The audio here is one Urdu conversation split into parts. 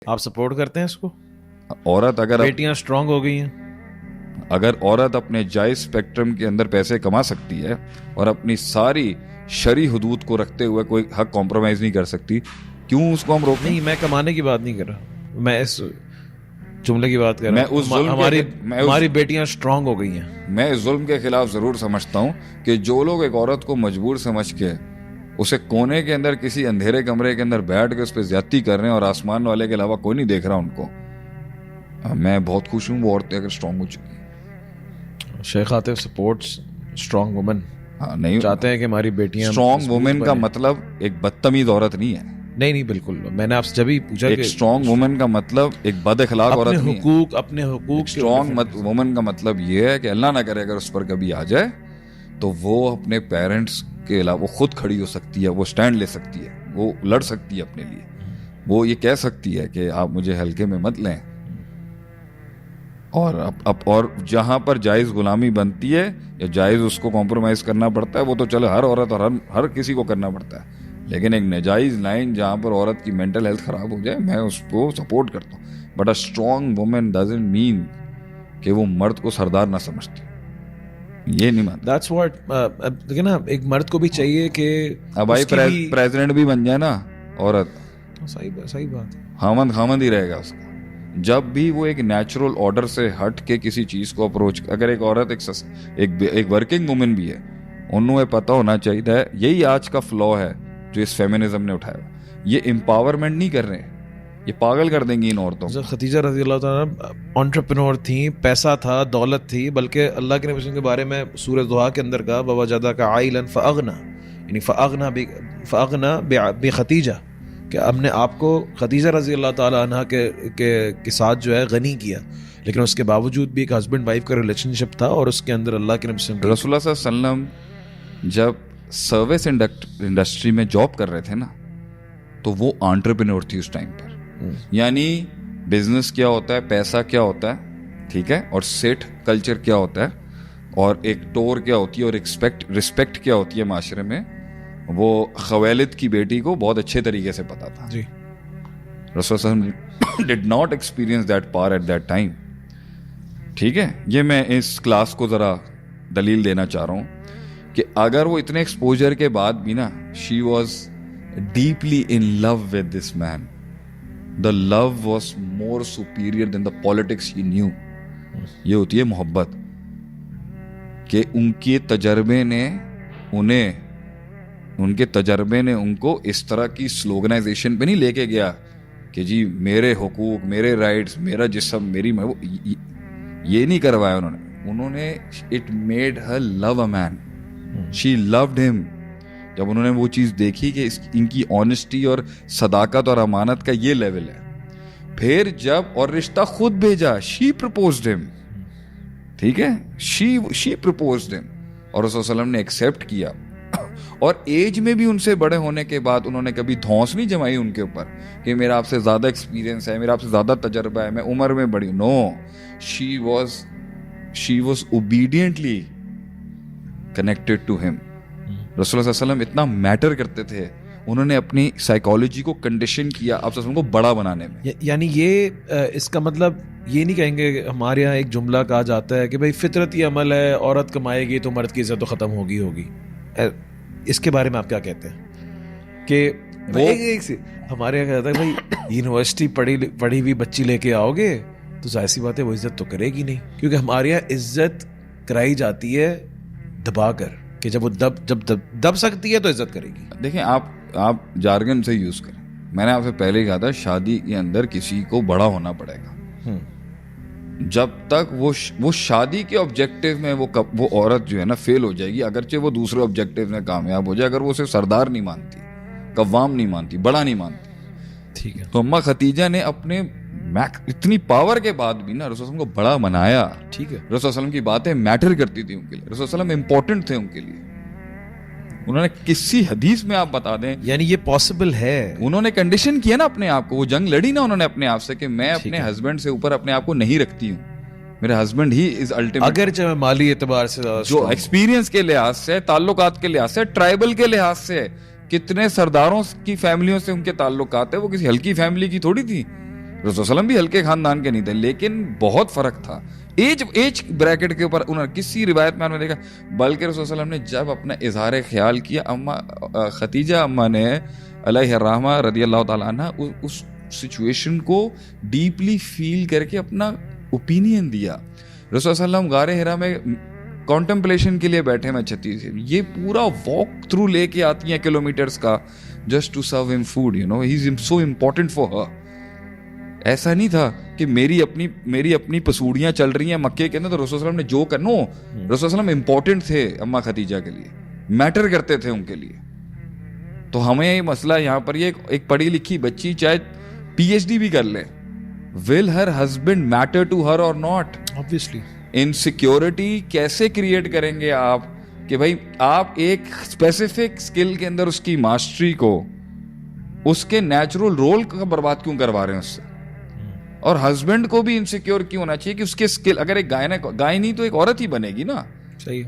آپ سپورٹ کرتے ہیں اس کو؟ عورت اگر بیٹیاں اسٹرانگ ہو گئی ہیں، اگر عورت اپنے جائز اسپیکٹرم کے اندر پیسے کما سکتی ہے اور اپنی ساری شرعی حدود کو رکھتے ہوئے کوئی حق کمپرومائز نہیں کر سکتی، کیوں اس کو ہم روکیں؟ نہیں میں کمانے کی بات نہیں کر رہا، میں اس جملے کی بات کر میں رہا اس ظلم ہوں ہماری بیٹیاں اسٹرانگ ہو گئی ہیں۔ میں اس ظلم کے خلاف ضرور سمجھتا ہوں کہ جو لوگ ایک عورت کو مجبور سمجھ کے اسے کونے کے اندر کسی اندھیرے کمرے کے اندر بیٹھ کے اس پہ زیادتی کر رہے ہیں اور آسمان والے کے علاوہ کوئی نہیں دیکھ رہا ان کو، میں بہت خوش ہوں وہ عورتیں اگر اسٹرانگ ہو چکی ہیں۔ شیخ عاطف سپورٹس اسٹرانگ وومن، نہیں چاہتے ہیں کہ ہماری بیٹیاں اسٹرانگ وومن کا مطلب ایک بدتمیز عورت نہیں ہے۔ نہیں بالکل، میں نے آپ سے جبھی پوچھا کہ ایک اسٹرانگ وومن کا مطلب ایک بد اخلاق عورت نہیں ہے۔ اپنے حقوق اسٹرانگ وومن کا مطلب یہ ہے کہ اللہ نہ کرے اگر اس پر کبھی آ جائے تو وہ اپنے پیرنٹس کے علاوہ خود کھڑی ہو سکتی ہے، وہ سٹینڈ لے سکتی ہے، وہ لڑ سکتی ہے اپنے لیے، وہ یہ کہہ سکتی ہے کہ آپ مجھے ہلکے میں مت لیں، اور جہاں پر جائز غلامی بنتی ہے یا جائز اس کو کمپرومائز کرنا پڑتا ہے وہ تو چلے ہر عورت اور ہر کسی کو کرنا پڑتا ہے، لیکن ایک ناجائز لائن جہاں پر عورت کی مینٹل ہیلتھ خراب ہو جائے میں اس کو سپورٹ کرتا ہوں، but a strong woman doesn't mean کہ وہ مرد کو سردار نہ سمجھتی، یہ نہیں مانتا۔ That's what دیکھیں نا، ایک مرد کو بھی چاہیے کہ اب بھائی پریزیڈنٹ بھی بن جائے نا عورت، صحیح بات ہے، خامند ہی رہے گا اس کا، جب بھی وہ ایک نیچرل آرڈر سے ہٹ کے کسی چیز کو اپروچ، اگر ایک عورت ایک ورکنگ وومن بھی ہے، انہوں پتہ ہونا چاہیے، یہی آج کا فلو ہے جو اس فیمنزم نے اٹھایا، یہ امپاورمنٹ نہیں کر رہے ہیں، یہ پاگل کر دیں گی ان عورتوں کو۔ خدیجہ رضی اللہ تعالیٰ انٹرپرینور تھیں، پیسہ تھا، دولت تھی، بلکہ اللہ کے نبی کے بارے میں سورہ ضحیٰ کے اندر کہا وَوَجَدَكَ عَائِلًا فَأَغْنَىٰ، یعنی فَأَغْنَىٰ بِخَدیجہ، کہ ہم نے آپ کو خدیجہ رضی اللہ تعالیٰ عنہ کے ساتھ جو ہے غنی کیا، لیکن اس کے باوجود بھی ایک ہسبینڈ وائف کا ریلیشن شپ تھا، اور اس کے اندر اللہ کے نبی رسول اللہ صلی اللہ علیہ وسلم جب سروس انڈسٹری میں جاب کر رہے تھے نا تو وہ انٹرپرینور تھی اس ٹائم پر، یعنی بزنس کیا ہوتا ہے، پیسہ کیا ہوتا ہے، ٹھیک ہے، اور سیٹ کلچر کیا ہوتا ہے، اور ایک ٹور کیا ہوتی ہے، اور رسپیکٹ کیا ہوتی ہے معاشرے میں، وہ خویلد کی بیٹی کو بہت اچھے طریقے سے پتا تھا۔ جی، رسول صلی اللہ علیہ وسلم did not experience that power at that time، ٹھیک ہے، یہ میں اس کلاس کو ذرا دلیل دینا چاہ رہا ہوں کہ اگر وہ اتنے ایکسپوجر کے بعد بھی نا she was deeply in love with this man، the love was more superior than the politics he knew، یہ ہوتی ہے محبت، کہ ان کے تجربے نے ان کو اس طرح کی سلوگنائزیشن پہ نہیں لے کے گیا کہ جی میرے حقوق، میرے رائٹس، میرا جسم، میری یہ نہیں کروایا انہوں نے it made her love a man, she loved him. جب انہوں نے وہ چیز دیکھی کہ ان کی آنیسٹی اور صداقت اور امانت کا یہ لیول ہے، پھر جب اور رشتہ خود بھیجا، شی پرپوزڈ ہم، ٹھیک ہے، شی پرپوزڈ ہم، اور رسول صلی اللہ علیہ وسلم نے ایکسیپٹ کیا، اور ایج میں بھی ان سے بڑے ہونے کے بعد انہوں نے کبھی دھونس نہیں جمائی ان کے اوپر کہ میرا آپ سے زیادہ ایکسپیرینس ہے، میرا آپ سے زیادہ تجربہ ہے، میں عمر میں بڑی، نو، شی واز اوبیڈینٹلی کنیکٹڈ ٹو ہم۔ رسول اللہ صلی اللہ علیہ وسلم اتنا میٹر کرتے تھے، انہوں نے اپنی سائیکالوجی کو کنڈیشن کیا آپ صلی اللہ علیہ وسلم کو بڑا بنانے میں۔ یعنی یہ اس کا مطلب یہ نہیں کہیں گے، ہمارے یہاں ایک جملہ کہا جاتا ہے کہ بھائی فطرتی عمل ہے، عورت کمائے گی تو مرد کی عزت تو ختم ہوگی، اس کے بارے میں آپ کیا کہتے ہیں؟ کہ ہمارے یہاں کہتا ہے بھائی یونیورسٹی پڑھی ہوئی بچی لے کے آؤ گے تو ظاہر سی بات ہے وہ عزت تو کرے گی نہیں، کیونکہ ہمارے یہاں عزت کرائی جاتی ہے دبا کر، کہ جب وہ دب سکتی ہے تو عزت کرے گی۔ دیکھیں آپ جارگن سے یوز کریں، میں نے آپ سے پہلے ہی کہا تھا شادی کے اندر کسی کو بڑا ہونا پڑے گا، جب تک وہ شادی کے آبجیکٹو میں وہ عورت جو ہے نا فیل ہو جائے گی، اگرچہ وہ دوسرے آبجیکٹو میں کامیاب ہو جائے، اگر وہ صرف سردار نہیں مانتی، قوام نہیں مانتی، بڑا نہیں مانتی، ٹھیک ہے، تو اماں ختیجہ نے اپنے اتنی پاور کے بعد بھی نا رسول اللہ کو بڑا بنایا، ٹھیک ہے، رسول اللہ علیہ وسلم کی باتیں میٹر کرتی تھی ان کے لیے، رسول اللہ علیہ وسلم امپورٹنٹ تھے ان کے لیے، انہوں نے کسی حدیث میں آپ بتا دیں، یعنی یہ پاسبل ہے، انہوں نے کنڈیشن کیا نا اپنے آپ کو، وہ جنگ لڑی نا انہوں نے اپنے آپ سے کہ میں اپنے ہسبینڈ سے اوپر اپنے آپ کو نہیں رکھتی ہوں، میرا ہسبینڈ ہی از الٹیمیٹ، اگرچہ میں مالی اعتبار سے جو ایکسپیرینس کے لحاظ سے، تعلقات کے لحاظ سے، ٹرائبل کے لحاظ سے، کتنے سرداروں کی فیملیوں سے ان کے تعلقات ہیں، وہ کسی ہلکی فیملی کی تھوڑی تھی، رسول وسلم بھی ہلکے خاندان کے نہیں تھے, لیکن بہت فرق تھا ایج بریکٹ کے اوپر. انہوں نے کسی روایت میں دیکھا, بلکہ رسول وسلم نے جب اپنا اظہار خیال کیا, اما خدیجہ اما نے علیہ الرحمہ رضی اللہ تعالیٰ عنہ اس سچویشن کو ڈیپلی فیل کر کے اپنا اوپینین دیا. رسول صلی اللہ علیہ وسلم غار حرا میں کانٹمپلیشن کے لیے بیٹھے میں 36, یہ پورا واک تھرو لے کے آتی ہیں کلومیٹرز کا, just to serve him food, you know, he is so important for her. ایسا نہیں تھا کہ میری اپنی پسوڑیاں چل رہی ہیں مکے کے اندر تو رسول صلی اللہ علیہ وسلم نے جو کرنا, رسول صلی اللہ علیہ وسلم امپورٹنٹ تھے اما خدیجہ کے لیے, میٹر کرتے تھے ان کے لیے. تو ہمیں یہ مسئلہ یہاں پر, یہ ایک پڑھی لکھی بچی چاہے PhD بھی کر لے, will her husband matter to her or not? obviously. Insecurity کیسے کریٹ کریں گے آپ کہ بھائی آپ ایک اسپیسیفک اسکل کے اندر اس کی ماسٹری کو, اس کے نیچرل رول کا برباد کیوں کروا رہے ہیں اس سے؟ اور ہسبینڈ کو بھی انسیکیور کیوں ہونا چاہیے کہ اس کے اسکل, اگر ایک گائے نہیں تو ایک عورت ہی بنے گی نا. صحیح.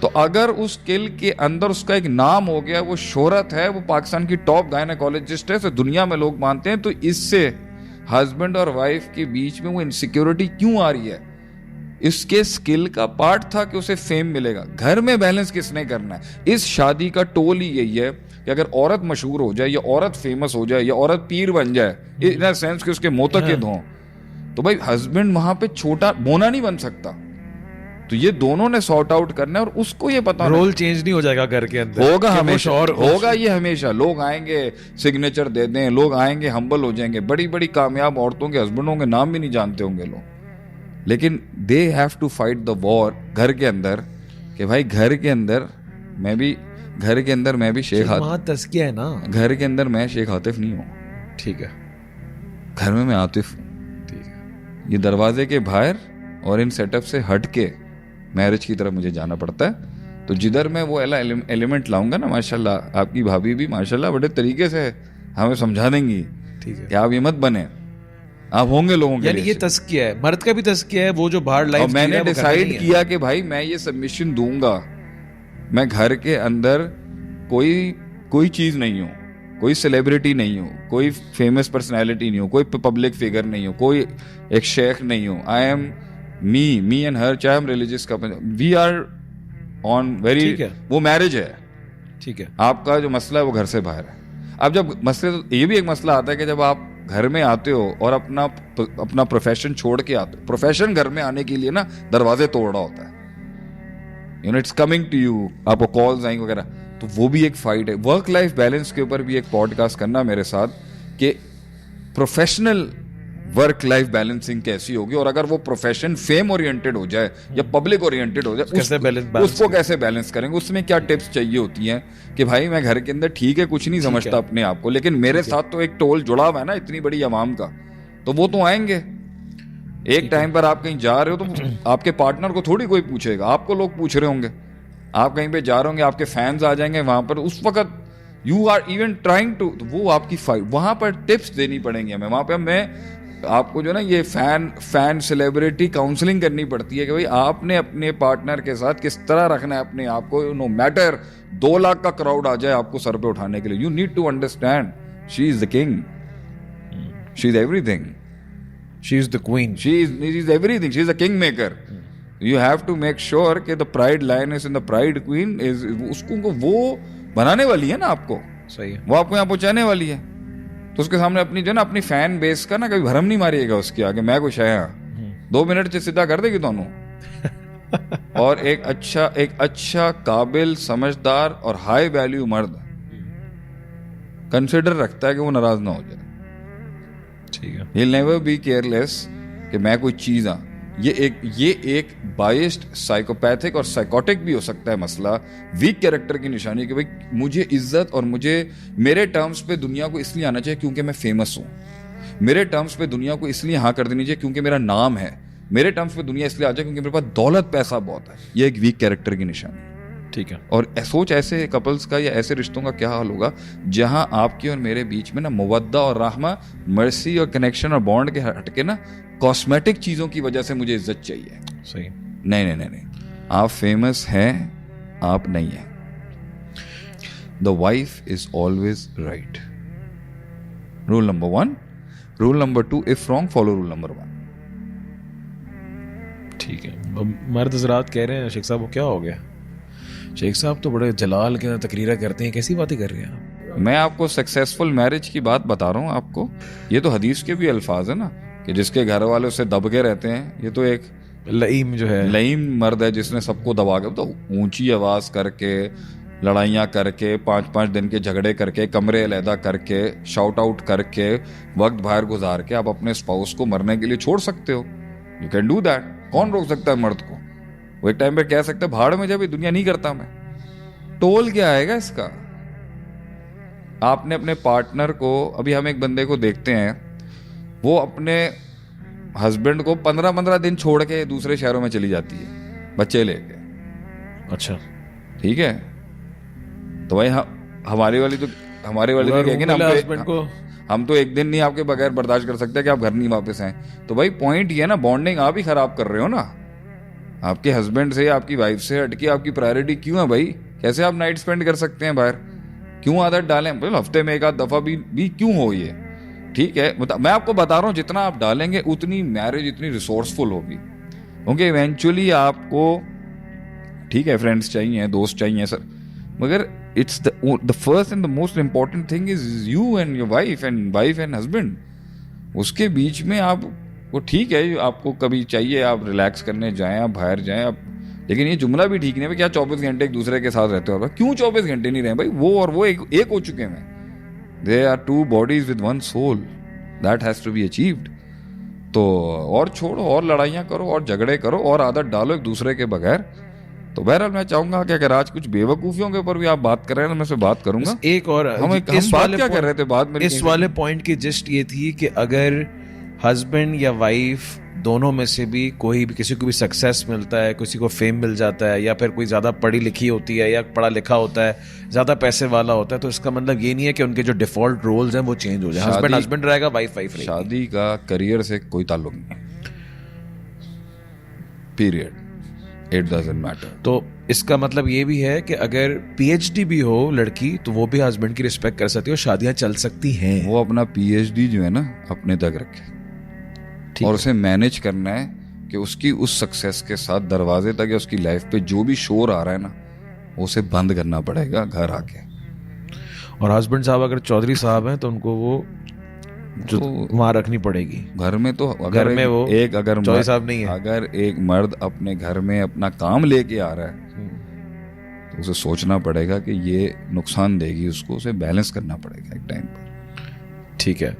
تو اگر اس اسکل کے اندر اس کا ایک نام ہو گیا, وہ شہرت ہے, وہ پاکستان کی ٹاپ گائنیکولوجسٹ ہے, تو دنیا میں لوگ مانتے ہیں, تو اس سے ہسبینڈ اور وائف کے بیچ میں وہ انسیکیورٹی کیوں آ رہی ہے؟ اس کے اسکل کا پارٹ تھا کہ اسے فیم ملے گا. گھر میں بیلنس کس نے کرنا ہے؟ اس شادی کا ٹول ہی یہی ہے کہ اگر عورت مشہور ہو جائے, یا عورت فیمس ہو جائے, یا عورت پیر بن جائے, ان اے سینس کہ اس کے معتقد ہوں, تو بھائی ہسبینڈ وہاں پہ چھوٹا بونا نہیں بن سکتا. تو یہ دونوں نے سارٹ آؤٹ کرنا ہے, اور اس کو یہ پتا رول چینج نہیں ہو جائے گا گھر کے اندر, ہوگا ہمیشہ, ہوگا یہ ہمیشہ. لوگ آئیں گے سگنیچر دے دیں, لوگ آئیں گے ہمبل ہو جائیں گے, بڑی بڑی کامیاب عورتوں کے ہسبینڈوں کے نام بھی نہیں جانتے ہوں گے لوگ, لیکن they have to fight the war گھر کے اندر کہ بھائی گھر کے اندر میں بھی شیخ تزکیہ ہے نا, گھر کے اندر میں شیخ عاطف نہیں ہوں, ٹھیک ہے, گھر میں عاطف ہوں. ٹھیک ہے. یہ دروازے کے باہر اور ان سیٹ اپ سے ہٹ کے میرج کی طرف مجھے جانا پڑتا ہے. تو جدھر میں وہ ایلیمنٹ لاؤں گا نا, ماشاءاللہ آپ کی بھابھی بھی ماشاءاللہ بڑے طریقے سے ہمیں سمجھا دیں گی کہ آپ یہ مت بنے, آپ ہوں گے لوگوں کے یعنی یہ تزکیہ ہے, مرد کا بھی تزکیہ ہے, وہ جو باہر لائف. اور میں نے ڈیسائیڈ کیا کہ بھائی میں یہ سبمیشن دوں گا, میں گھر کے اندر کوئی چیز نہیں ہوں, کوئی سیلیبریٹی نہیں ہوں, کوئی فیمس پرسنالٹی نہیں ہوں, کوئی پبلک فگر نہیں ہوں, کوئی ایک شیخ نہیں ہوں. آئی ایم می اینڈ ہر, چاہے ہم ریلیجیس کا, وی آر آن ویری, وہ میرج ہے, ٹھیک ہے. آپ کا جو مسئلہ ہے وہ گھر سے باہر ہے. اب جب مسئلے, یہ بھی ایک مسئلہ آتا ہے کہ جب آپ گھر میں آتے ہو اور اپنا پروفیشن چھوڑ کے آتے ہو, پروفیشن گھر میں آنے کے لیے نا دروازے توڑ رہا ہوتا ہے, you know it's coming to you, آپ کو کالز آئیں وغیرہ, تو وہ بھی ایک فائٹ ہے. ورک لائف بیلنس کے اوپر بھی ایک پوڈ کاسٹ کرنا میرے ساتھ کہ پروفیشنل ورک لائف بیلنسنگ کیسی ہوگی, اور اگر وہ پروفیشن فیم اورینٹڈ ہو جائے یا پبلک اورینٹڈ ہو جائے, اس کو کیسے بیلنس کریں گے, اس میں کیا ٹپس چاہیے ہوتی ہیں کہ بھائی میں گھر کے اندر ٹھیک ہے کچھ نہیں سمجھتا اپنے آپ کو, لیکن میرے ساتھ تو ایک ٹول جڑا ہوا ہے نا اتنی بڑی عوام کا, تو وہ تو آئیں گے. ایک ٹائم پر آپ کہیں جا رہے ہو تو آپ کے پارٹنر کو تھوڑی کوئی پوچھے گا, آپ کو لوگ پوچھ رہے ہوں گے. آپ کہیں پہ جا رہے ہوں گے, آپ کے فینز آ جائیں گے وہاں پر, اس وقت you are even trying to, وہ آپ کی فائٹ, وہاں پر ٹپس دینی پڑیں گی ہمیں. وہاں پہ میں آپ کو جو نا یہ فین سیلیبریٹی کاؤنسلنگ کرنی پڑتی ہے کہ بھائی آپ نے اپنے پارٹنر کے ساتھ کس طرح رکھنا ہے اپنے آپ کو, نو میٹر 2 لاکھ کا کراؤڈ آ جائے آپ کو سر پہ اٹھانے کے لیے, you need to understand she is the king, she is everything, she is the queen, she is everything, she is a king maker. You have to make sure کہ the pride lioness and the pride queen is, اس کو وہ بنانے والی ہے نا آپ کو, صحیح ہے, وہ آپ کو یہاں پہنچانے والی ہے. تو اس کے سامنے اپنی جو نا اپنی فین بیس کا نا کبھی بھرم نہیں ماریے گا اس کے آگے, میں کچھ ہے 2 منٹ سے سیدھا کر دے گی دونوں. اور ایک اچھا قابل, سمجھدار اور ہائی ویلیو مرد کنسیڈر رکھتا ہے کہ وہ ناراض نہ ہو جائے. ٹھیک ہے. He'll never be careless کہ میں کوئی چیز ہاں. یہ ایک بائسڈ سائیکوپیتھک اور سائیکوٹک بھی ہو سکتا ہے مسئلہ, ویک کیریکٹر کی نشانی کہ بھائی مجھے عزت اور مجھے میرے ٹرمز پہ دنیا کو اس لیے آنا چاہیے کیونکہ میں فیمس ہوں, میرے ٹرمز پہ دنیا کو اس لیے ہاں کر دینی چاہیے کیونکہ میرا نام ہے, میرے ٹرمز پہ دنیا اس لیے آ جائے کیونکہ میرے پاس دولت پیسہ بہت ہے. یہ ایک ویک کیریکٹر کی نشانی. ٹھیک ہے. اور سوچ ایسے کپلز کا یا ایسے رشتوں کا کیا حال ہوگا جہاں آپ کے اور میرے بیچ میں نا مودہ اور رحمہ, مرسی اور کنیکشن اور بانڈ کے ہٹ کے نا کاسمیٹک چیزوں کی وجہ سے مجھے عزت چاہیے. صحیح. نہیں, آپ فیمس ہیں, آپ نہیں ہیں. The wife is always right. Roll number 1, Rule number 2, if wrong, follow rule number 1. ٹھیک ہے. مرد حضرات کہہ رہے ہیں شیخ صاحب وہ کیا ہو گیا؟ شیخ صاحب تو بڑے جلال کے تقریریں کرتے ہیں, کیسی باتیں کر رہے ہیں آپ؟ میں آپ کو سکسیسفل میرج کی بات بتا رہا ہوں آپ کو. یہ تو حدیث کے بھی الفاظ ہیں نا کہ جس کے گھر والے اسے دب کے رہتے ہیں, یہ تو ایک لئیم جو ہے, لئیم مرد ہے جس نے سب کو دبا کے, تو اونچی آواز کر کے, لڑائیاں کر کے, 5 دن کے جھگڑے کر کے, کمرے علیحدہ کر کے, شاؤٹ آؤٹ کر کے, وقت باہر گزار کے آپ اپنے اسپاؤس کو مرنے کے لیے چھوڑ سکتے ہو. You can do that. کون روک سکتا ہے مرد کو؟ وہ ایک ٹائم پہ کہہ سکتا ہے بھاڑ میں جب دنیا نہیں کرتا میں. ٹول کیا آئے گا اس کا؟ آپ نے اپنے پارٹنر کو, ابھی ہم ایک بندے کو دیکھتے ہیں وہ اپنے ہسبینڈ کو 15 دن چھوڑ کے دوسرے شہروں میں چلی جاتی ہے بچے لے کے. اچھا ٹھیک ہے, تو بھائی ہماری والی تو کہیں گے نا ہم تو ایک دن نہیں آپ کے بغیر برداشت کر سکتے کہ آپ گھر نہیں واپس آئیں. تو بھائی پوائنٹ یہ ہے نا, بانڈنگ آپ ہی خراب کر رہے ہو نا. آپ کے ہسبینڈ سے, آپ کی وائف سے ہٹ کے آپ کی پرائرٹی کیوں ہے بھائی؟ کیسے آپ نائٹ اسپینڈ کر سکتے ہیں باہر؟ کیوں عادت ڈالیں؟ ہفتے میں 1 دفعہ بھی کیوں ہو یہ؟ ٹھیک ہے, میں آپ کو بتا رہا ہوں جتنا آپ ڈالیں گے اتنی میرج اتنی ریسورسفل ہوگی, کیونکہ ایونچولی آپ کو ٹھیک ہے فرینڈس چاہیے, دوست چاہیے سر, مگر it's the first and the most important thing is you and your wife and husband. اس کے بیچ میں آپ وہ ٹھیک ہے آپ کو کبھی چاہیے آپ ریلیکس کرنے جائیں, آپ باہر جائیں آپ, لیکن یہ جملہ بھی ٹھیک نہیں ہے کیا 24 گھنٹے ایک دوسرے کے ساتھ رہتے ہو. کیوں 24 گھنٹے نہیں رہے بھائی؟ وہ اور وہ ایک ہو چکے ہیں. They are 2 bodies with 1 soul. That has to be achieved. تو اور چھوڑو, اور لڑائیاں کرو, اور جھگڑے کرو, اور عادت ڈالو ایک دوسرے کے بغیر. تو بہرحال میں چاہوں گا کہ اگر آج کچھ بے وقوفیوں کے اوپر بھی آپ بات کر رہے ہیں تو میں سے بات کروں گا. ایک اور ہم بات کیا کر رہے تھے بعد میں, اس والے پوائنٹ کی جسٹ یہ تھی کہ اگر ہسبینڈ یا وائف دونوں میں سے بھی کوئی بھی, کسی کو بھی سکسیس ملتا ہے, کسی کو فیم مل جاتا ہے, یا پھر کوئی زیادہ پڑھی لکھی ہوتی ہے یا پڑھا لکھا ہوتا ہے, زیادہ پیسے والا ہوتا ہے, تو اس کا مطلب یہ نہیں ہے کہ ان کے جو ڈیفالٹ رولز ہیں وہ چینج ہو جائیں. ہسبینڈ ہسبینڈ رہے گا, وائف وائف رہے گی. شادی کا کریئر سے کوئی تعلق نہیں, پیریڈ. It doesn't matter. تو اس کا مطلب یہ بھی ہے کہ اگر PhD بھی ہو لڑکی تو وہ بھی ہسبینڈ کی رسپیکٹ کر سکتی ہے اور شادیاں چل سکتی ہیں. وہ اپنا PhD جو ہے نا اپنے تک رکھے, اور اسے مینیج کرنا ہے کہ اس کی اس سکسیس کے ساتھ دروازے تک یا اس کی لائف پہ جو بھی شور آ رہا ہے نا اسے بند کرنا پڑے گا گھر آ کے. اور ہسبینڈ صاحب اگر چودھری صاحب ہیں تو ان کو وہ جو وہاں رکھنی پڑے گی گھر میں. تو گھر میں وہ ایک اگر چودھری صاحب نہیں ہے, اگر ایک مرد اپنے گھر میں اپنا کام لے کے آ رہا ہے تو اسے سوچنا پڑے گا کہ یہ نقصان دے گی اس کو, اسے بیلنس کرنا پڑے گا ایک ٹائم پر. ٹھیک ہے.